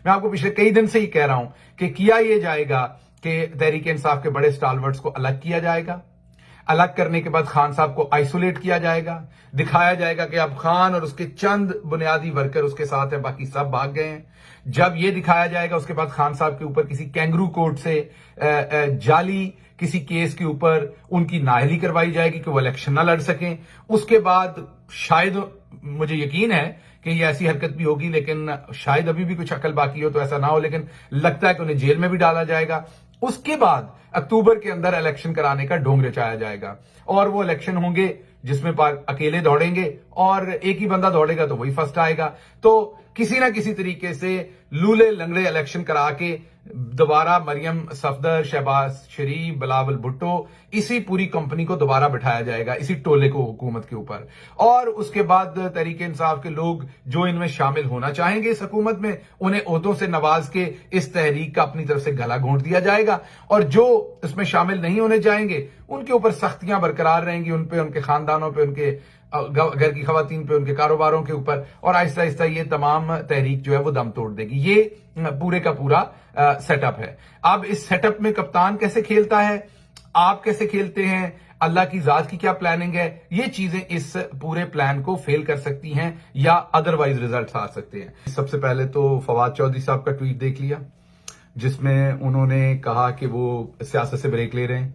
मैं आपको पिछले कई दिन से ही कह रहा हूं कि किया यह जाएगा कि तहरीक इंसाफ के बड़े स्टालवर्ड्स को अलग किया जाएगा। अलग करने के बाद खान साहब को आइसोलेट किया जाएगा, दिखाया जाएगा कि अब खान और उसके चंद बुनियादी वर्कर उसके साथ हैं, बाकी सब भाग गए हैं। जब यह दिखाया जाएगा उसके बाद खान साहब के ऊपर किसी कैंगरू कोर्ट से जाली किसी केस के ऊपर उनकी नाअहली करवाई जाएगी कि वो इलेक्शन ना लड़ सकें। उसके बाद शायद, मुझे यकीन है कि ये ऐसी हरकत भी होगी, लेकिन शायद अभी भी कुछ अकल बाकी हो तो ऐसा ना हो, लेकिन लगता है कि उन्हें जेल में भी डाला जाएगा। उसके बाद अक्टूबर के अंदर इलेक्शन कराने का ढोंग रचाया जाएगा और वो इलेक्शन होंगे जिसमें अकेले दौड़ेंगे और एक ही बंदा दौड़ेगा तो वही फर्स्ट आएगा। तो किसी ना किसी तरीके से लूले लंगड़े इलेक्शन करा के दोबारा मरियम सफदर, शहबाज शरीफ, बिलावल भुट्टो, इसी पूरी कंपनी को दोबारा बिठाया जाएगा, इसी टोले को हुकूमत के ऊपर। और उसके बाद तहरीक इंसाफ के लोग जो इनमें शामिल होना चाहेंगे इस हुकूमत में, उन्हें ओहदों से नवाज के इस तहरीक का अपनी तरफ से गला घोंट दिया जाएगा और जो इसमें शामिल नहीं होने जाएंगे उनके ऊपर सख्तियां बरकरार रहेंगी, उन पे, उनके खानदानों पे, उनके घर की खवातीन पे, उनके कारोबारों के ऊपर, और आहिस्ता आहिस्ता ये तमाम तहरीक जो है वो दम तोड़ देगी। ये पूरे का पूरा सेटअप है। अब इस सेटअप में कप्तान कैसे खेलता है, आप कैसे खेलते हैं, अल्लाह की जात की क्या प्लानिंग है, ये चीजें इस पूरे प्लान को फेल कर सकती हैं या अदरवाइज रिजल्ट आ सकते हैं। सबसे पहले तो फवाद चौधरी साहब का ट्वीट देख लिया जिसमें उन्होंने कहा कि वो सियासत से ब्रेक ले रहे हैं,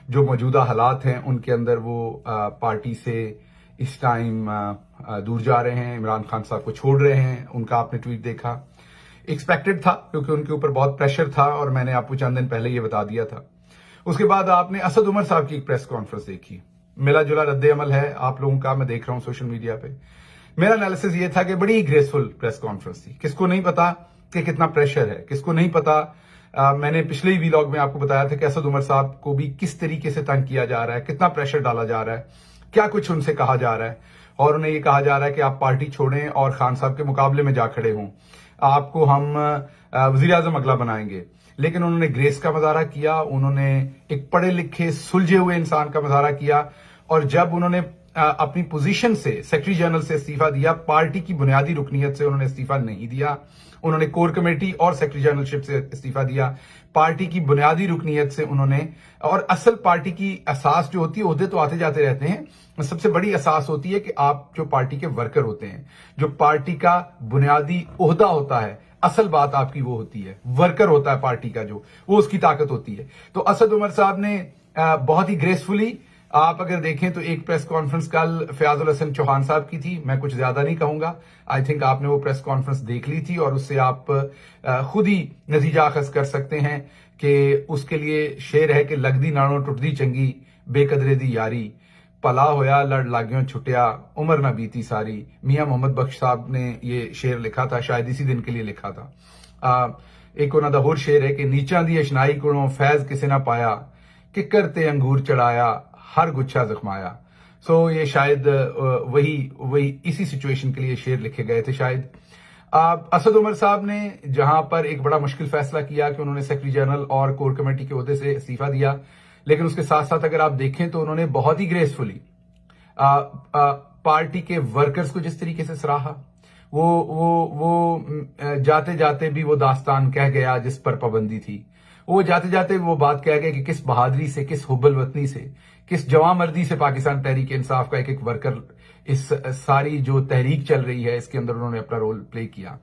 जो मौजूदा हालात हैं उनके अंदर वो पार्टी से इस टाइम दूर जा रहे हैं, इमरान खान साहब को छोड़ रहे हैं। उनका आपने ट्वीट देखा, एक्सपेक्टेड था क्योंकि उनके ऊपर बहुत प्रेशर था और मैंने आपको चंद दिन पहले ये बता दिया था। उसके बाद आपने असद उमर साहब की एक प्रेस कॉन्फ्रेंस देखी, मिला जुला रद्द अमल है आप लोगों का, मैं देख रहा हूं सोशल मीडिया पे। मेरा एनालिसिस ये था कि बड़ी ग्रेसफुल प्रेस कॉन्फ्रेंस थी। किसको नहीं पता कि कितना प्रेशर है, किसको नहीं पता। मैंने पिछले ही वीलॉग में आपको बताया था कि असद उमर साहब को भी किस तरीके से तंग किया जा रहा है, कितना प्रेशर डाला जा रहा है, क्या कुछ उनसे कहा जा रहा है और उन्हें ये कहा जा रहा है कि आप पार्टी छोड़ें और खान साहब के मुकाबले में जा खड़े हों, आपको हम वजीर आजम अगला बनाएंगे। लेकिन उन्होंने ग्रेस का मुजाहरा किया, उन्होंने एक पढ़े लिखे सुलझे हुए इंसान का मुजाहरा किया और जब उन्होंने अपनी पोजीशन से सेक्रेटरी जनरल से इस्तीफा दिया, पार्टी की बुनियादी रुकनीयत से उन्होंने इस्तीफा नहीं दिया, उन्होंने कोर कमेटी और सेक्रेटरी जनरलशिप से इस्तीफा दिया। पार्टी की बुनियादी रुकनीयत से उन्होंने, और असल पार्टी की असास जो होती है, ओहदे तो आते जाते रहते हैं, सबसे बड़ी असास होती है कि आप जो पार्टी के वर्कर होते हैं, जो पार्टी का बुनियादी ओहदा होता है, असल बात आपकी वो होती है, वर्कर होता है पार्टी का, जो वो उसकी ताकत होती है। तो असद उमर साहब ने बहुत ही ग्रेसफुली, आप अगर देखें तो एक प्रेस कॉन्फ्रेंस कल फयाजुल हसन चौहान साहब की थी, मैं कुछ ज्यादा नहीं कहूंगा, आई थिंक आपने वो प्रेस कॉन्फ्रेंस देख ली थी और उससे आप खुद ही नतीजा अखज कर सकते हैं कि उसके लिए शेर है कि लगदी नाणों टुटदी चंगी, बेकदरे दी यारी, भला होया लड़ लाग्यों छुटिया, उम्र ना बीती सारी। मियां मोहम्मद बख्श साहब ने ये शेर लिखा था, शायद इसी दिन के लिए लिखा था। एक उन्होंने होर शेर है कि नीचा दी अशनाई कोलों फैज किसे ना पाया, किकर ते अंगूर चढ़ाया, हर गुच्छा जख्माया। सो ये शायद वही इसी सिचुएशन के लिए शेर लिखे गए थे शायद। असद उमर साहब ने जहां पर एक बड़ा मुश्किल फैसला किया कि उन्होंने सेक्रेटरी जनरल और कोर कमेटी के ओहदे से इस्तीफा दिया, लेकिन उसके साथ साथ अगर आप देखें तो उन्होंने बहुत ही ग्रेसफुली पार्टी के वर्कर्स को जिस तरीके से सराहा, वो जाते जाते भी वो दास्तान कह गया जिस पर पाबंदी थी, वो जाते जाते वो बात कह गए कि किस बहादुरी से, किस हुब्बुल वतनी से, किस जवामर्दी से पाकिस्तान तहरीक इंसाफ का एक एक वर्कर इस सारी जो तहरीक चल रही है इसके अंदर उन्होंने अपना रोल प्ले किया।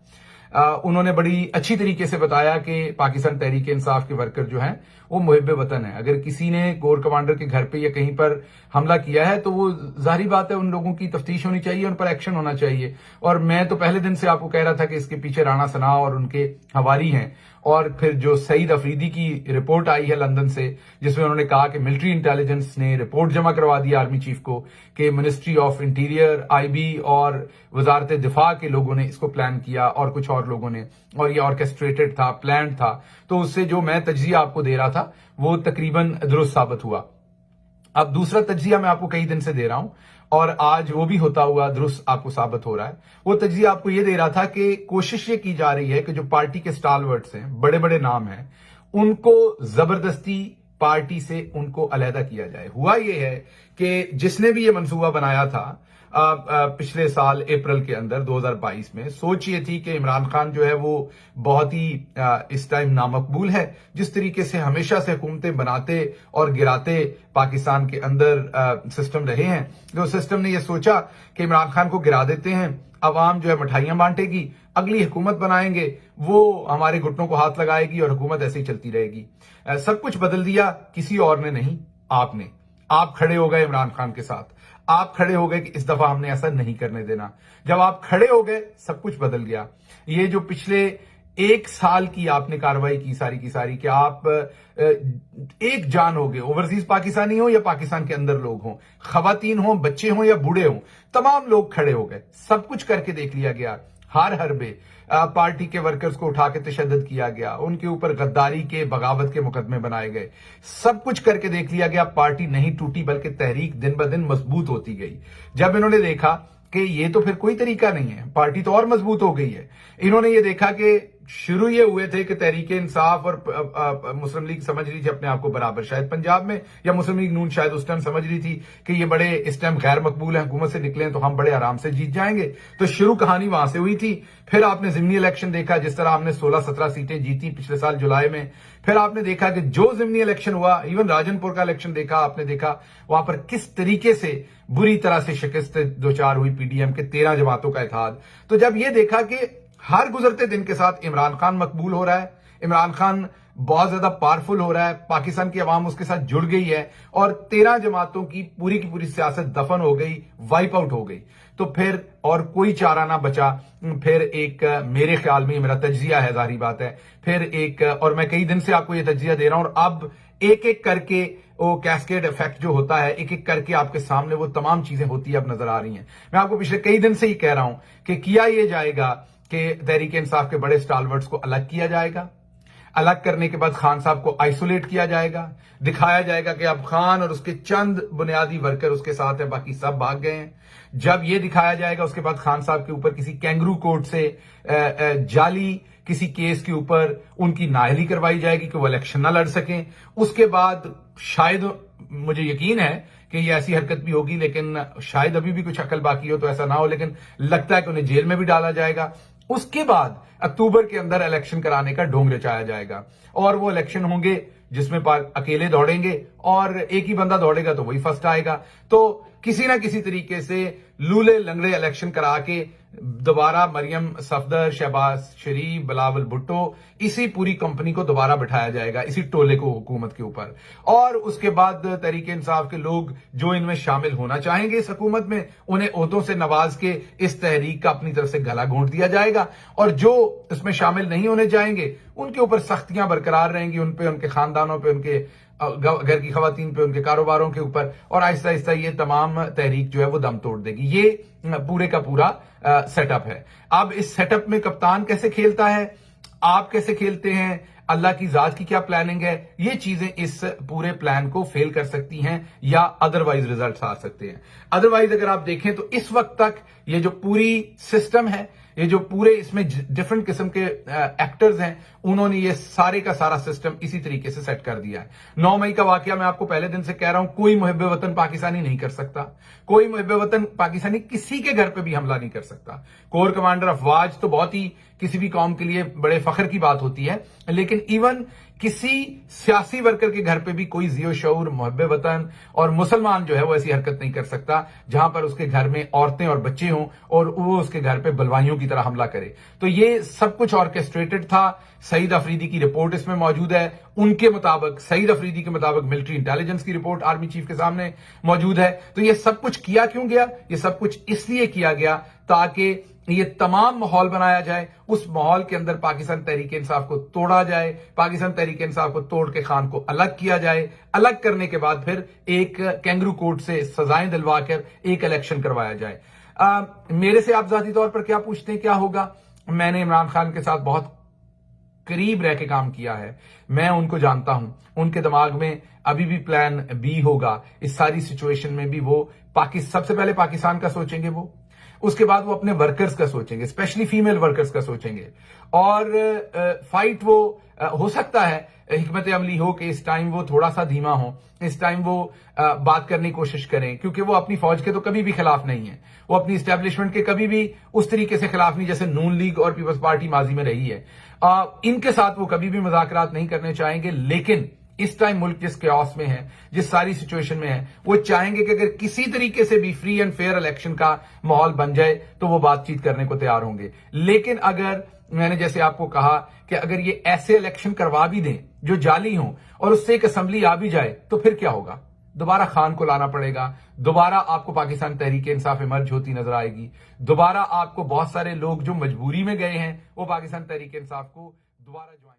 उन्होंने बड़ी अच्छी तरीके से बताया कि पाकिस्तान तहरीक इंसाफ के वर्कर जो हैं वो मुहिब्बे वतन है। अगर किसी ने कोर कमांडर के घर पे या कहीं पर हमला किया है तो वो जाहिर बात है उन लोगों की तफ्तीश होनी चाहिए, उन पर एक्शन होना चाहिए। और मैं तो पहले दिन से आपको कह रहा था कि इसके पीछे राणा सना और उनके हवारी हैं। और फिर जो सईद अफरीदी की रिपोर्ट आई है लंदन से, जिसमें उन्होंने कहा कि मिलिट्री इंटेलिजेंस ने रिपोर्ट जमा करवा दी आर्मी चीफ को कि मिनिस्ट्री ऑफ इंटीरियर, आईबी और वजारत दिफा के लोगों ने इसको प्लान किया और कुछ और लोगों ने, और ये ऑर्केस्ट्रेटेड था, प्लान था। तो उससे जो मैं तज्जिया आपको दे रहा था वो तकरीबन दुरुस्त साबित हुआ। अब दूसरा तज्जिया मैं आपको कई दिन से दे रहा हूं और आज वो भी होता हुआ दुरुस्त आपको साबित हो रहा है। वो तज्जिया आपको ये दे रहा था कि कोशिश ये की जा रही है कि जो पार्टी के स्टालवर्ड्स हैं, बड़े बड़े नाम हैं, उनको जबरदस्ती पार्टी से उनको अलहदा किया जाए। हुआ ये है कि जिसने भी ये मंसूबा बनाया था पिछले साल अप्रैल के अंदर 2022 में। सोच ये थी कि इमरान खान जो है वो बहुत ही इस टाइम नामकबूल है। जिस तरीके से हमेशा से हुकूमतें बनाते और गिराते पाकिस्तान के अंदर सिस्टम रहे हैं, तो सिस्टम ने यह सोचा कि इमरान खान को गिरा देते हैं, अवाम जो है मिठाइयां बांटेगी, अगली हुकूमत बनाएंगे, वो हमारे घुटनों को हाथ लगाएगी और हुकूमत ऐसे ही चलती रहेगी। सब कुछ बदल दिया किसी और ने नहीं, आपने। आप खड़े हो गए इमरान खान के साथ, आप खड़े हो गए कि इस दफा हमने ऐसा नहीं करने देना। जब आप खड़े हो गए सब कुछ बदल गया। ये जो पिछले 1 साल की आपने कार्रवाई की सारी की सारी, कि आप एक जान हो गए, ओवरसीज पाकिस्तानी हो या पाकिस्तान के अंदर लोग हों, खवातीन हो, बच्चे हों या बूढ़े हों, तमाम लोग खड़े हो गए। सब कुछ करके देख लिया गया। हर हरबे पार्टी के वर्कर्स को उठा के तशद्दुद किया गया, उनके ऊपर गद्दारी के, बगावत के मुकदमे बनाए गए। सब कुछ करके देख लिया गया। पार्टी नहीं टूटी बल्कि तहरीक दिन ब दिन मजबूत होती गई। जब इन्होंने देखा कि ये तो फिर कोई तरीका नहीं है, पार्टी तो और मजबूत हो गई है, इन्होंने ये देखा कि शुरू ये हुए थे कि तहरीक इंसाफ और मुस्लिम लीग समझ रही थी अपने आप को बराबर, शायद पंजाब में, या मुस्लिम लीग नून शायद उस टाइम समझ रही थी कि ये बड़े इस टाइम गैर मकबूल है, हुकूमत से निकले तो हम बड़े आराम से जीत जाएंगे। तो शुरू कहानी वहां से हुई थी। फिर आपने जिमनी इलेक्शन देखा, जिस तरह हमने 16-17 सीटें जीती पिछले साल जुलाई में। फिर आपने देखा कि जो जिमनी इलेक्शन हुआ, इवन राजनपुर का इलेक्शन देखा, आपने देखा वहां पर किस तरीके से बुरी तरह से शिकस्त दो चार हुई पीडीएम के 13 जमातों का इत्तेहाद। तो जब ये देखा कि हर गुजरते दिन के साथ इमरान खान मकबूल हो रहा है, इमरान खान बहुत ज्यादा पावरफुल हो रहा है, पाकिस्तान की आवाम उसके साथ जुड़ गई है और 13 जमातों की पूरी सियासत दफन हो गई, वाइप आउट हो गई, तो फिर और कोई चारा ना बचा। फिर एक, मेरे ख्याल में, मेरा तज्जिया है, जाहिर बात है, फिर एक, और मैं कई दिन से आपको यह तज्जिया दे रहा हूं, और अब एक एक करके वो कैस्केड इफेक्ट जो होता है, एक एक करके आपके सामने वो तमाम चीजें होती है, अब नजर आ रही हैं। मैं आपको पिछले कई दिन से ही कह रहा हूं कि किया ये जाएगा कि तहरीक इंसाफ के बड़े स्टालवर्ट्स को अलग किया जाएगा। अलग करने के बाद खान साहब को आइसोलेट किया जाएगा, दिखाया जाएगा कि अब खान और उसके चंद बुनियादी वर्कर उसके साथ है, बाकी सब भाग गए हैं। जब यह दिखाया जाएगा उसके बाद खान साहब के ऊपर किसी कैंगरू कोर्ट से जाली किसी केस के ऊपर उनकी नाअहली करवाई जाएगी कि वो इलेक्शन ना लड़ सकें। उसके बाद शायद, मुझे यकीन है कि ये ऐसी हरकत भी होगी, लेकिन शायद अभी भी कुछ अकल बाकी हो तो ऐसा ना हो, लेकिन लगता है कि उन्हें जेल में भी डाला जाएगा। उसके बाद अक्टूबर के अंदर इलेक्शन कराने का ढोंग रचाया जाएगा और वो इलेक्शन होंगे जिसमें अकेले दौड़ेंगे और एक ही बंदा दौड़ेगा तो वही फर्स्ट आएगा। तो किसी ना किसी तरीके से लूले लंगड़े इलेक्शन करा के दोबारा मरियम सफदर, शहबाज शरीफ, बिलावल भुट्टो, इसी पूरी कंपनी को दोबारा बिठाया जाएगा, इसी टोले को हुकूमत के ऊपर। और उसके बाद तहरीक इंसाफ के लोग जो इनमें शामिल होना चाहेंगे इस हुकूमत में, उन्हें ओहदों से नवाज के इस तहरीक का अपनी तरफ से गला घोंट दिया जाएगा, और जो इसमें शामिल नहीं होने जाएंगे उनके ऊपर सख्तियां बरकरार रहेंगी, उन पे, उनके खानदानों पे, उनके घर की खवातीन पे, उनके कारोबारों के ऊपर, और आहिस्ता आहिस्ता ये तमाम तहरीक जो है वो दम तोड़ देगी। ये पूरे का पूरा सेटअप है। अब इस सेटअप में कप्तान कैसे खेलता है, आप कैसे खेलते हैं, अल्लाह की जात की क्या प्लानिंग है, ये चीजें इस पूरे प्लान को फेल कर सकती हैं या अदरवाइज रिजल्ट्स आ सकते हैं। अदरवाइज अगर आप देखें तो इस वक्त तक ये जो पूरी सिस्टम है, ये जो पूरे इसमें डिफरेंट किस्म के एक्टर्स हैं, उन्होंने ये सारे का सारा सिस्टम इसी तरीके से सेट कर दिया है। 9 मई का वाकया मैं आपको पहले दिन से कह रहा हूं, कोई मुहिब्बे वतन पाकिस्तानी नहीं कर सकता, कोई मुहिब्बे वतन पाकिस्तानी किसी के घर पे भी हमला नहीं कर सकता। कोर कमांडर अफवाज तो बहुत ही किसी भी कौम के लिए बड़े फख्र की बात होती है, लेकिन इवन किसी सियासी वर्कर के घर पे भी कोई जियो शऊर, मुहब्बे वतन और मुसलमान जो है वो ऐसी हरकत नहीं कर सकता जहां पर उसके घर में औरतें और बच्चे हों और वो उसके घर पे बलवाइयों की तरह हमला करे। तो ये सब कुछ ऑर्केस्ट्रेटेड था। सईद अफरीदी की रिपोर्ट इसमें मौजूद है। उनके मुताबिक, सईद अफरीदी के मुताबिक, मिलिट्री इंटेलिजेंस की रिपोर्ट आर्मी चीफ के सामने मौजूद है। तो ये सब कुछ किया क्यों गया? ये सब कुछ इसलिए किया गया ताकि ये तमाम माहौल बनाया जाए, उस माहौल के अंदर पाकिस्तान तहरीक इंसाफ को तोड़ा जाए, पाकिस्तान तहरीक इंसाफ को तोड़ के खान को अलग किया जाए, अलग करने के बाद फिर एक कैंगरू कोर्ट से सजाएं दिलवा कर एक इलेक्शन करवाया जाए। मेरे से आप जाती तौर पर क्या पूछते हैं क्या होगा? मैंने इमरान खान के साथ बहुत करीब रह के काम किया है, मैं उनको जानता हूं। उनके दिमाग में अभी भी प्लान बी होगा। इस सारी सिचुएशन में भी वो सबसे पहले पाकिस्तान का सोचेंगे। वो उसके बाद वो अपने वर्कर्स का सोचेंगे, स्पेशली फीमेल वर्कर्स का सोचेंगे। और फाइट वो हो सकता है हिकमत अमली हो कि इस टाइम वो थोड़ा सा धीमा हो, इस टाइम वो बात करने की कोशिश करें, क्योंकि वो अपनी फौज के तो कभी भी खिलाफ नहीं है, वो अपनी इस्टेब्लिशमेंट के कभी भी उस तरीके से खिलाफ नहीं जैसे नून लीग और पीपल्स पार्टी माजी में रही है। इनके साथ वो कभी भी मुज़ाकरात नहीं करने चाहेंगे। लेकिन इस टाइम मुल्क जिस क्यास में है, जिस सारी सिचुएशन में है, वो चाहेंगे कि अगर किसी तरीके से भी फ्री एंड फेयर इलेक्शन का माहौल बन जाए तो वो बातचीत करने को तैयार होंगे। लेकिन अगर मैंने जैसे आपको कहा कि अगर ये ऐसे इलेक्शन करवा भी दें जो जाली हों और उससे एक असेंबली आ भी जाए तो फिर क्या होगा? दोबारा खान को लाना पड़ेगा, दोबारा आपको पाकिस्तान तहरीक इंसाफ इमर्ज होती नजर आएगी, दोबारा आपको बहुत सारे लोग जो मजबूरी में गए हैं वो पाकिस्तान तहरीक इंसाफ को दोबारा ज्वाइन